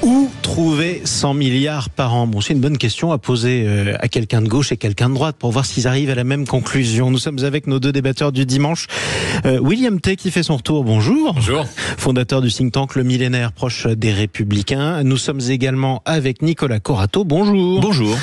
Où trouver 100 milliards par an? Bon, c'est une bonne question à poser à quelqu'un de gauche et quelqu'un de droite pour voir s'ils arrivent à la même conclusion. Nous sommes avec nos deux débatteurs du dimanche. William Tay qui fait son retour. Bonjour. Bonjour. Fondateur du think tank Le Millénaire, proche des Républicains. Nous sommes également avec Nicolas Corato. Bonjour. Bonjour.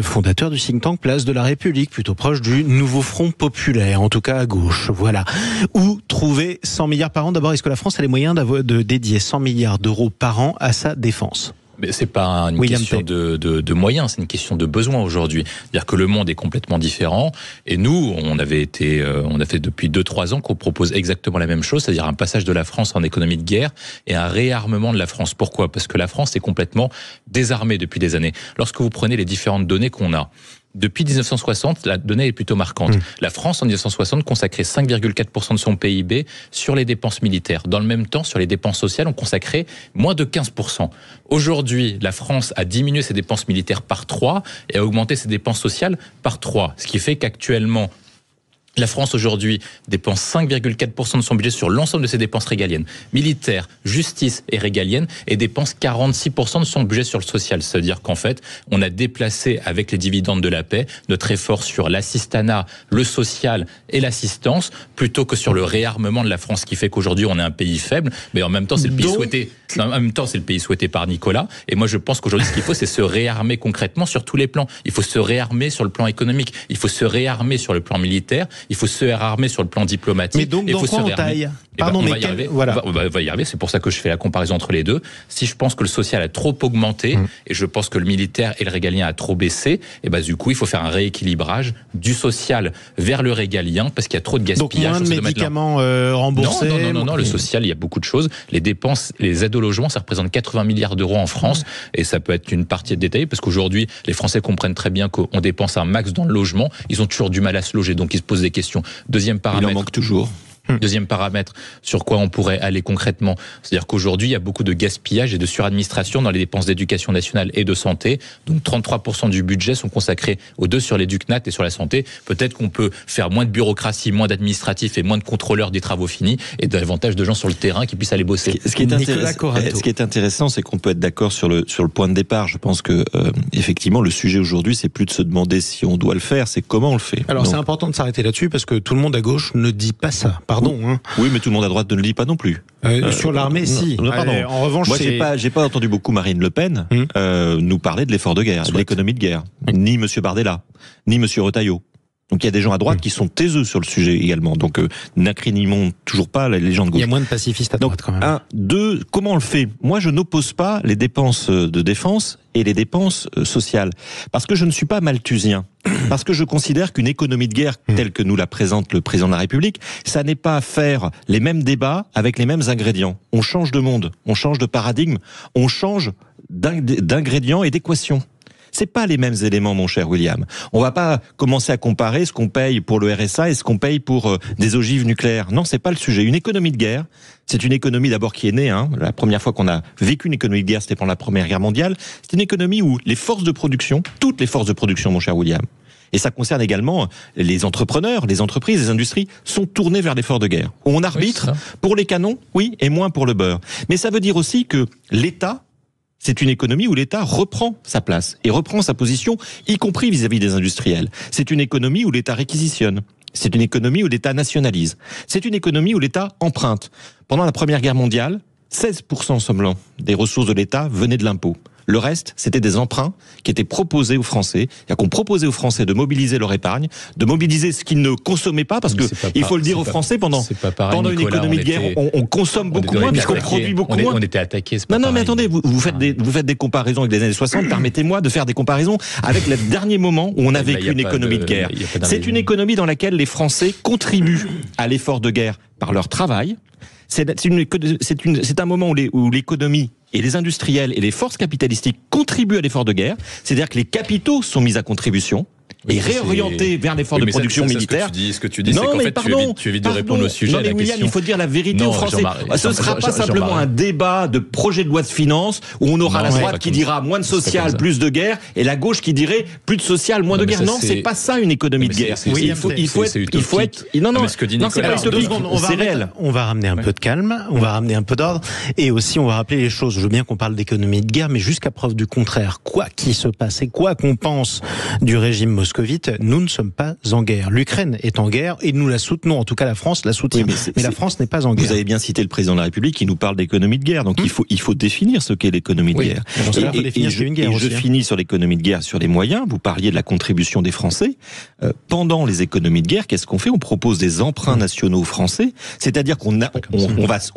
Fondateur du think tank Place de la République, plutôt proche du Nouveau Front Populaire, en tout cas à gauche. Voilà. Où trouver 100 milliards par an? D'abord, est-ce que la France a les moyens de dédier 100 milliards d'euros par an à sa défense? Mais c'est pas une question de moyens, c'est une question de besoin aujourd'hui. C'est-à-dire que le monde est complètement différent. Et nous, on a fait depuis 2-3 ans qu'on propose exactement la même chose, c'est-à-dire un passage de la France en économie de guerre et un réarmement de la France. Pourquoi? Parce que la France est complètement désarmée depuis des années. Lorsque vous prenez les différentes données qu'on a, depuis 1960, la donnée est plutôt marquante. La France, en 1960, consacrait 5,4% de son PIB sur les dépenses militaires. Dans le même temps, sur les dépenses sociales, on consacrait moins de 15%. Aujourd'hui, la France a diminué ses dépenses militaires par 3 et a augmenté ses dépenses sociales par 3. Ce qui fait qu'actuellement, la France aujourd'hui dépense 5,4% de son budget sur l'ensemble de ses dépenses régaliennes, militaires, justice et régaliennes, et dépense 46% de son budget sur le social. C'est-à-dire qu'en fait, on a déplacé avec les dividendes de la paix notre effort sur l'assistanat, le social et l'assistance, plutôt que sur le réarmement de la France, qui fait qu'aujourd'hui on est un pays faible, mais en même temps c'est le pays souhaité. En même temps, c'est le pays souhaité par Nicolas. Et moi, je pense qu'aujourd'hui, ce qu'il faut, c'est se réarmer concrètement sur tous les plans. Il faut se réarmer sur le plan économique. Il faut se réarmer sur le plan militaire. Il faut se réarmer sur le plan diplomatique. Mais donc, dans quoi on taille? Pardon, on va y arriver. Voilà. On va y arriver. C'est pour ça que je fais la comparaison entre les deux. Si je pense que le social a trop augmenté et je pense que le militaire et le régalien a trop baissé, et du coup, il faut faire un rééquilibrage du social vers le régalien parce qu'il y a trop de gaspillage. Donc, moins de médicaments remboursés. Non. Le social, il y a beaucoup de choses. Les dépenses, les aides au logement, ça représente 80 milliards d'euros en France et ça peut être une partie de détail parce qu'aujourd'hui, les Français comprennent très bien qu'on dépense un max dans le logement. Ils ont toujours du mal à se loger, donc ils se posent des questions. Deuxième paramètre. Il en manque toujours. Deuxième paramètre, sur quoi on pourrait aller concrètement. C'est-à-dire qu'aujourd'hui, il y a beaucoup de gaspillage et de suradministration dans les dépenses d'éducation nationale et de santé. Donc 33% du budget sont consacrés aux deux sur l'éducnat et sur la santé. Peut-être qu'on peut faire moins de bureaucratie, moins d'administratifs et moins de contrôleurs des travaux finis et davantage de gens sur le terrain qui puissent aller bosser. Ce qui est intéressant, c'est qu'on peut être d'accord sur le point de départ. Je pense que effectivement, le sujet aujourd'hui, c'est plus de se demander si on doit le faire, c'est comment on le fait. Alors c'est important de s'arrêter là-dessus parce que tout le monde à gauche ne dit pas ça. Pardon. Oui, mais tout le monde à droite ne le dit pas non plus. Sur l'armée, si. Pardon. En revanche, moi, j'ai pas entendu beaucoup Marine Le Pen nous parler de l'effort de guerre, de l'économie de guerre. Ni Monsieur Bardella, ni Monsieur Retailleau. Donc il y a des gens à droite qui sont taiseux sur le sujet également. Donc n'incriminons toujours pas les gens de gauche. Il y a moins de pacifistes à droite quand même. 1, 2, comment on le fait? Moi, je n'oppose pas les dépenses de défense et les dépenses sociales. Parce que je ne suis pas malthusien. Parce que je considère qu'une économie de guerre telle que nous la présente le président de la République, ça n'est pas faire les mêmes débats avec les mêmes ingrédients. On change de monde, on change de paradigme, on change d'ingrédients et d'équations. C'est pas les mêmes éléments, mon cher William. On va pas commencer à comparer ce qu'on paye pour le RSA et ce qu'on paye pour des ogives nucléaires. Non, c'est pas le sujet. Une économie de guerre, c'est une économie d'abord qui est née. La première fois qu'on a vécu une économie de guerre, c'était pendant la Première Guerre mondiale. C'est une économie où les forces de production, toutes les forces de production, mon cher William, et ça concerne également les entrepreneurs, les entreprises, les industries, sont tournées vers l'effort de guerre. On arbitre pour les canons, oui, et moins pour le beurre. Mais ça veut dire aussi que l'État, c'est une économie où l'État reprend sa place et reprend sa position, y compris vis-à-vis des industriels. C'est une économie où l'État réquisitionne. C'est une économie où l'État nationalise. C'est une économie où l'État emprunte. Pendant la Première Guerre mondiale, 16% seulement des ressources de l'État venaient de l'impôt. Le reste, c'était des emprunts qui étaient proposés aux Français. C'est-à-dire qu'on proposait aux Français de mobiliser leur épargne, de mobiliser ce qu'ils ne consommaient pas, parce que il faut le dire aux Français, pendant une économie de guerre, on consomme beaucoup moins, puisqu'on produit beaucoup moins. On était attaqués. Non, mais attendez, vous faites des comparaisons avec les années 60. Permettez-moi de faire des comparaisons avec le dernier moment où on a vécu une économie de guerre. C'est une économie dans laquelle les Français contribuent à l'effort de guerre par leur travail. C'est un moment où l'économie et les industriels et les forces capitalistiques contribuent à l'effort de guerre. C'est-à-dire que les capitaux sont mis à contribution et réorienter vers l'effort de production militaire. Ce que tu dis, c'est qu'en fait, tu évites de répondre au sujet. Non, mais William, il faut dire la vérité aux Français. Ce ne sera pas simplement un débat de projet de loi de finances où on aura la droite qui dira moins de social, plus de guerre, et la gauche qui dirait plus de social, moins de guerre. Non, c'est pas ça une économie de guerre. Il faut être. Non, ce que dit Nicolas, c'est pas utopique. C'est réel. On va ramener un peu de calme, on va ramener un peu d'ordre, et aussi on va rappeler les choses. Je veux bien qu'on parle d'économie de guerre, mais jusqu'à preuve du contraire, quoi qu'il se passe et quoi qu'on pense du régime moscovite, nous ne sommes pas en guerre. L'Ukraine est en guerre et nous la soutenons. En tout cas, la France la soutient. Mais la France n'est pas en guerre. Vous avez bien cité le président de la République qui nous parle d'économie de guerre. Donc il faut définir ce qu'est l'économie de guerre. Et je finis sur l'économie de guerre, sur les moyens. Vous parliez de la contribution des Français. Pendant les économies de guerre, qu'est-ce qu'on fait? On propose des emprunts nationaux français. C'est-à-dire qu'on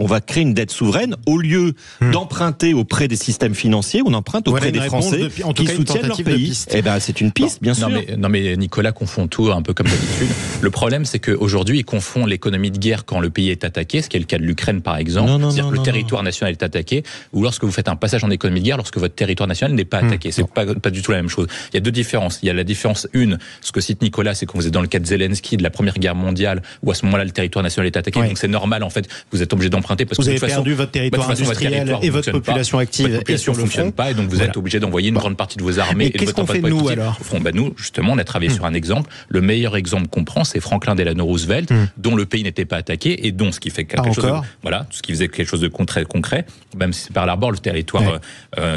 va créer une dette souveraine. Au lieu d'emprunter auprès des systèmes financiers, on emprunte auprès des Français qui soutiennent leur pays. Eh ben, c'est une piste, bien sûr. Non, mais Nicolas confond tout un peu comme d'habitude. Le problème, c'est qu'aujourd'hui, il confond l'économie de guerre quand le pays est attaqué, ce qui est le cas de l'Ukraine, par exemple. C'est-à-dire que le territoire national est attaqué, ou lorsque vous faites un passage en économie de guerre, lorsque votre territoire national n'est pas attaqué. C'est pas du tout la même chose. Il y a deux différences. Il y a la différence, ce que cite Nicolas, c'est quand vous êtes dans le cas de Zelensky, de la Première Guerre mondiale, où à ce moment-là, le territoire national est attaqué. Donc c'est normal, en fait, vous êtes obligé d'emprunter parce que vous avez perdu votre territoire industriel et votre population active. Votre population ne fonctionne pas, et donc vous êtes obligé d'envoyer une grande partie de vos armées et de votre emploi politique au front. Nous, justement, on a travaillé sur un exemple. Le meilleur exemple qu'on prend, c'est Franklin Delano Roosevelt, dont le pays n'était pas attaqué et dont ce qui fait quelque chose ce qui faisait quelque chose de très concret, même si c'est par l'abord le territoire,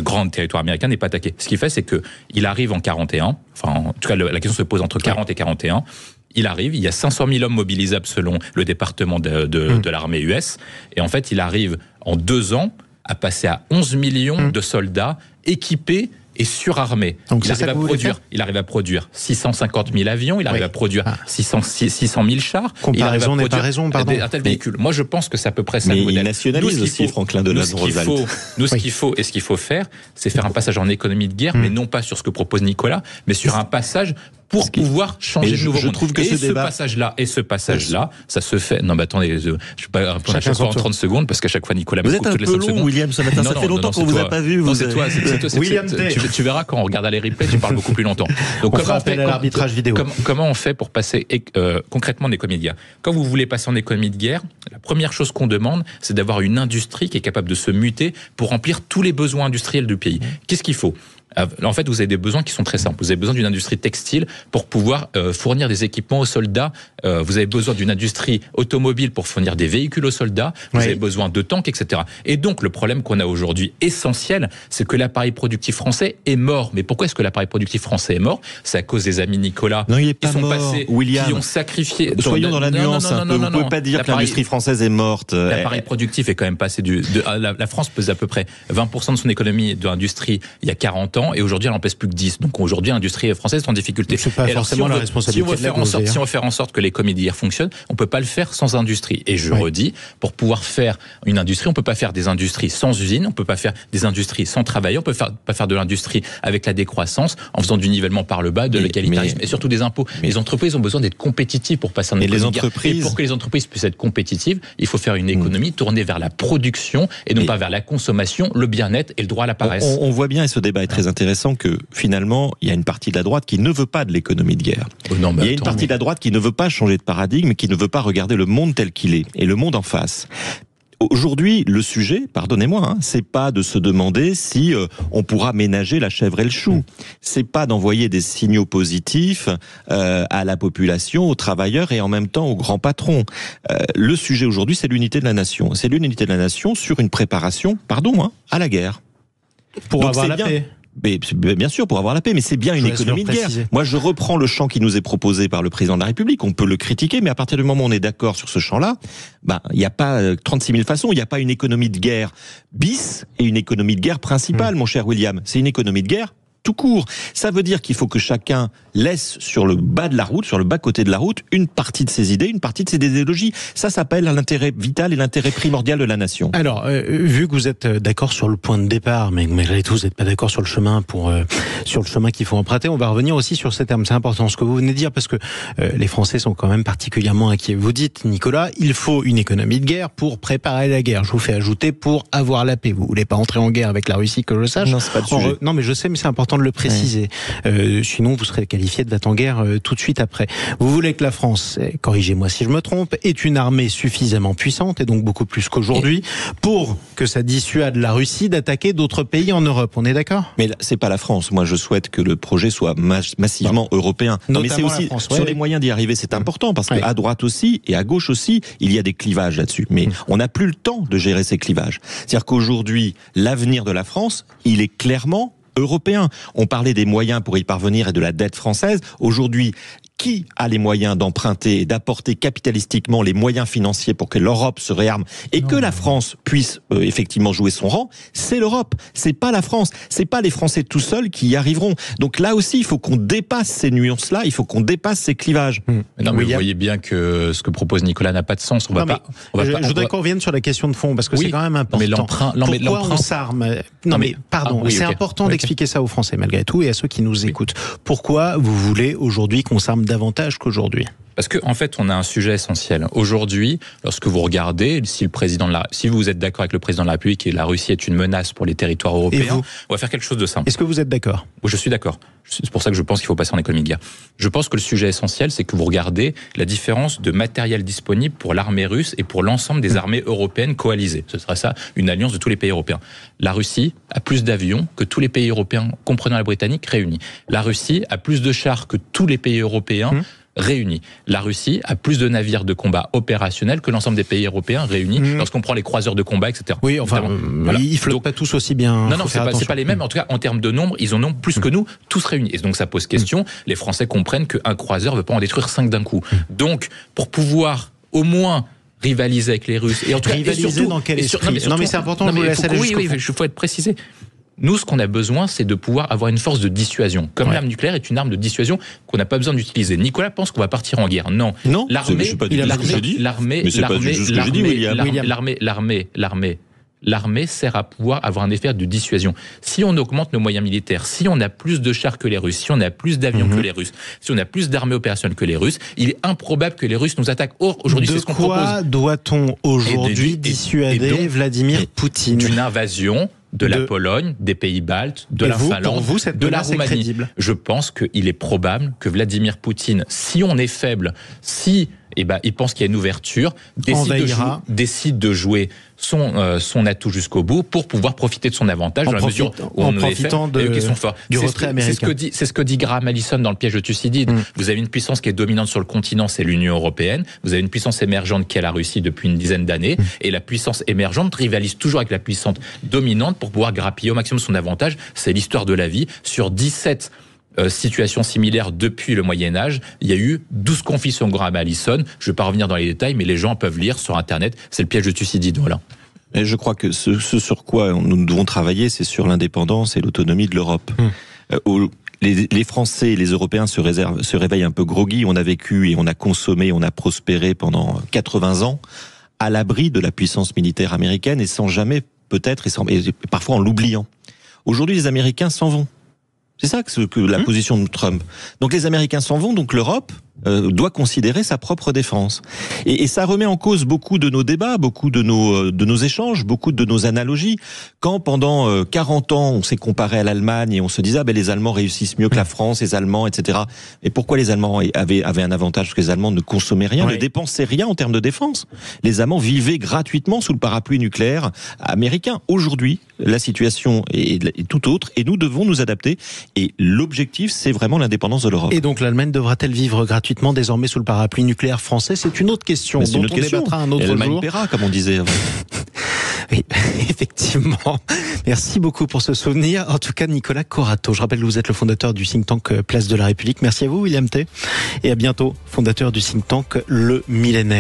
grand territoire américain n'est pas attaqué. Ce qui fait, c'est que il arrive en 41. Enfin, en tout cas, la question se pose entre 40 et 41. Il arrive, il y a 500 000 hommes mobilisables selon le département de l'armée US. Et en fait, il arrive en 2 ans à passer à 11 millions de soldats équipés et surarmés. Donc il arrive à produire 650 000 avions, il arrive à produire 600 000 chars. Comparaison n'est pas raison, pardon. Un tel véhicule. Moi, je pense que c'est à peu près ça. Mais il nationalise aussi Franklin Delano Roosevelt. Ce qu'il faut faire, c'est faire un passage en économie de guerre, mais non pas sur ce que propose Nicolas, mais sur un passage pour pouvoir changer de nouveau monde. Ce passage-là, ça se fait. Non, mais attendez, je ne vais pas répondre à chaque fois en 30 secondes, parce qu'à chaque fois, Nicolas vous êtes un peu long, William, ce matin. Ça fait longtemps qu'on vous a pas vu. C'est toi. William, tu verras quand on regarde les replays, tu parles beaucoup plus longtemps. Donc, comment on fait à l'arbitrage vidéo? Comment on fait pour passer concrètement en économie de guerre? Quand vous voulez passer en économie de guerre, la première chose qu'on demande, c'est d'avoir une industrie qui est capable de se muter pour remplir tous les besoins industriels du pays. Qu'est-ce qu'il faut? En fait, vous avez des besoins qui sont très simples. Vous avez besoin d'une industrie textile pour pouvoir fournir des équipements aux soldats. Vous avez besoin d'une industrie automobile pour fournir des véhicules aux soldats. Vous avez besoin de tanks, etc. Et donc, le problème qu'on a aujourd'hui, essentiel, c'est que l'appareil productif français est mort. Mais pourquoi est-ce que l'appareil productif français est mort? C'est à cause des amis Nicolas qui sont passés, William. Qui ont sacrifié. Soyons dans la nuance un peu. Vous ne pouvez pas dire que l'industrie française est morte. L'appareil productif est quand même passé la France pesait à peu près 20% de son économie de l'industrie il y a 40 ans. Et aujourd'hui, elle n'en pèse plus que 10. Donc aujourd'hui, l'industrie française est en difficulté. C'est pas forcément la responsabilité. Si on veut faire en sorte que l'économie d'hier fonctionne, on peut pas le faire sans industrie. Et je redis, pour pouvoir faire une industrie, on peut pas faire des industries sans usines, on peut pas faire des industries sans travailleurs, on peut pas faire de l'industrie avec la décroissance, en faisant du nivellement par le bas, de l'égalitarisme et surtout des impôts. Les entreprises ont besoin d'être compétitives pour passer en économie de guerre. Et pour que les entreprises puissent être compétitives, il faut faire une économie tournée vers la production et non pas vers la consommation, le bien-être et le droit à la paresse. On voit bien, et ce débat est très intéressant, que finalement, il y a une partie de la droite qui ne veut pas de l'économie de guerre. Il y a une partie de la droite qui ne veut pas changer de paradigme, qui ne veut pas regarder le monde tel qu'il est, et le monde en face. Aujourd'hui, le sujet, pardonnez-moi, c'est pas de se demander si on pourra ménager la chèvre et le chou. C'est pas d'envoyer des signaux positifs à la population, aux travailleurs et en même temps aux grands patrons. Le sujet aujourd'hui, c'est l'unité de la nation. C'est l'unité de la nation sur une préparation, à la guerre. Pour avoir la paix. Mais bien sûr, pour avoir la paix, mais c'est bien une économie de guerre. Moi, je reprends le champ qui nous est proposé par le président de la République. On peut le critiquer, mais à partir du moment où on est d'accord sur ce champ-là, il n'y a pas 36 000 façons. Il n'y a pas une économie de guerre bis et une économie de guerre principale, mon cher William. C'est une économie de guerre tout court. Ça veut dire qu'il faut que chacun laisse sur le bas de la route, sur le bas côté de la route, une partie de ses idées, une partie de ses idéologies. Ça s'appelle l'intérêt vital et l'intérêt primordial de la nation. Alors, vu que vous êtes d'accord sur le point de départ, mais malgré tout, vous n'êtes pas d'accord sur le chemin sur le chemin qu'il faut emprunter, on va revenir aussi sur ces termes. C'est important ce que vous venez de dire parce que les Français sont quand même particulièrement inquiets. Vous dites, Nicolas, il faut une économie de guerre pour préparer la guerre. Je vous fais ajouter pour avoir la paix. Vous voulez pas entrer en guerre avec la Russie, que je sache? Non, c'est pas le sujet. Non, mais je sais, mais c'est important important de le préciser. Sinon, vous serez qualifié de va-t-en-guerre tout de suite après. Vous voulez que la France, corrigez-moi si je me trompe, ait une armée suffisamment puissante, et donc beaucoup plus qu'aujourd'hui, pour que ça dissuade la Russie d'attaquer d'autres pays en Europe. On est d'accord ? Mais c'est pas la France. Moi, je souhaite que le projet soit massivement européen. Non, mais c'est aussi France, sur les moyens d'y arriver, c'est important parce qu'à droite aussi et à gauche aussi, il y a des clivages là-dessus. Mais on n'a plus le temps de gérer ces clivages. C'est-à-dire qu'aujourd'hui, l'avenir de la France, il est clairement européen. On parlait des moyens pour y parvenir et de la dette française. Aujourd'hui, qui a les moyens d'emprunter et d'apporter capitalistiquement les moyens financiers pour que l'Europe se réarme et que la France puisse effectivement jouer son rang? C'est l'Europe, c'est pas la France, c'est pas les Français tout seuls qui y arriveront. Donc là aussi, il faut qu'on dépasse ces nuances-là, il faut qu'on dépasse ces clivages. Non, mais vous voyez bien que ce que propose Nicolas n'a pas de sens. Je voudrais qu'on revienne sur la question de fond parce que c'est quand même important. Mais l'emprunt, pourquoi on s'arme? C'est important d'expliquer ça aux Français malgré tout et à ceux qui nous écoutent. Pourquoi vous voulez aujourd'hui qu'on s'arme davantage qu'aujourd'hui? Parce qu'en fait, on a un sujet essentiel. Aujourd'hui, lorsque vous regardez, si vous êtes d'accord avec le président de la République et la Russie est une menace pour les territoires européens, on va faire quelque chose de simple. Est-ce que vous êtes d'accord? Je suis d'accord. C'est pour ça que je pense qu'il faut passer en économie de guerre. Je pense que le sujet essentiel, c'est que vous regardez la différence de matériel disponible pour l'armée russe et pour l'ensemble des armées européennes coalisées. Ce sera ça, une alliance de tous les pays européens. La Russie a plus d'avions que tous les pays européens, comprenant la Britannique, réunis. La Russie a plus de chars que tous les pays européens réunis. La Russie a plus de navires de combat opérationnels que l'ensemble des pays européens réunis, lorsqu'on prend les croiseurs de combat, etc. Oui, enfin, ils flottent pas tous aussi bien. Non, c'est pas les mêmes. En tout cas, en termes de nombre, ils en ont plus que nous, tous réunis. Et donc, ça pose question. Les Français comprennent qu'un croiseur ne veut pas en détruire 5 d'un coup. Donc, pour pouvoir au moins rivaliser avec les Russes, et en tout cas, rivaliser surtout, dans quel esprit? Non, mais c'est important, je vous laisse aller jusqu'au fond. Il faut être précisé. Nous, ce qu'on a besoin, c'est de pouvoir avoir une force de dissuasion. Comme l'arme nucléaire est une arme de dissuasion qu'on n'a pas besoin d'utiliser. Nicolas pense qu'on va partir en guerre. Non. L'armée sert à pouvoir avoir un effet de dissuasion. Si on augmente nos moyens militaires, si on a plus de chars que les Russes, si on a plus d'avions que les Russes, si on a plus d'armées opérationnelles que les Russes, il est improbable que les Russes nous attaquent. Or, aujourd'hui, c'est ce qu'on propose. De quoi doit-on aujourd'hui dissuader Vladimir Poutine? D'une invasion de la Pologne, des pays baltes, de la Finlande, de la Roumanie. Je pense qu'il est probable que Vladimir Poutine, si on est faible, il pense qu'il y a une ouverture, décide de jouer son atout jusqu'au bout pour pouvoir profiter de son avantage dans la mesure où on est faible et qu'ils sont forts. Du retrait américain. C'est ce que dit Graham Allison dans le piège de Thucydide. Vous avez une puissance qui est dominante sur le continent, c'est l'Union européenne. Vous avez une puissance émergente qui est la Russie depuis une dizaine d'années. Et la puissance émergente rivalise toujours avec la puissance dominante pour pouvoir grappiller au maximum son avantage. C'est l'histoire de la vie. Sur 17 situations similaires depuis le Moyen-Âge, il y a eu 12 conflits sur Graham Allison. Je ne vais pas revenir dans les détails, mais les gens peuvent lire sur Internet. C'est le piège de Thucydide, voilà. Et je crois que ce sur quoi nous devons travailler, c'est sur l'indépendance et l'autonomie de l'Europe. Les Français et les Européens se réveillent un peu groggy. On a vécu et on a consommé, on a prospéré pendant 80 ans à l'abri de la puissance militaire américaine et sans jamais peut-être, et parfois en l'oubliant. Aujourd'hui, les Américains s'en vont. C'est ça que la position de Trump. Donc les Américains s'en vont, donc l'Europe doit considérer sa propre défense. Et ça remet en cause beaucoup de nos débats, beaucoup de nos échanges, beaucoup de nos analogies. Quand pendant 40 ans, on s'est comparé à l'Allemagne et on se disait les Allemands réussissent mieux que la France, les Allemands, etc. Et pourquoi les Allemands avaient un avantage? Parce que les Allemands ne consommaient rien, ne dépensaient rien en termes de défense. Les Allemands vivaient gratuitement sous le parapluie nucléaire américain. Aujourd'hui, la situation est tout autre et nous devons nous adapter. Et l'objectif, c'est vraiment l'indépendance de l'Europe. Et donc l'Allemagne devra-t-elle vivre gratuitement désormais sous le parapluie nucléaire français? C'est une autre question dont on débattra un autre jour. L'Allemagne paiera, comme on disait avant. Oui, effectivement. Merci beaucoup pour ce souvenir. En tout cas, Nicolas Corato. Je rappelle que vous êtes le fondateur du think tank Place de la République. Merci à vous, William T. Et à bientôt, fondateur du think tank Le Millénaire.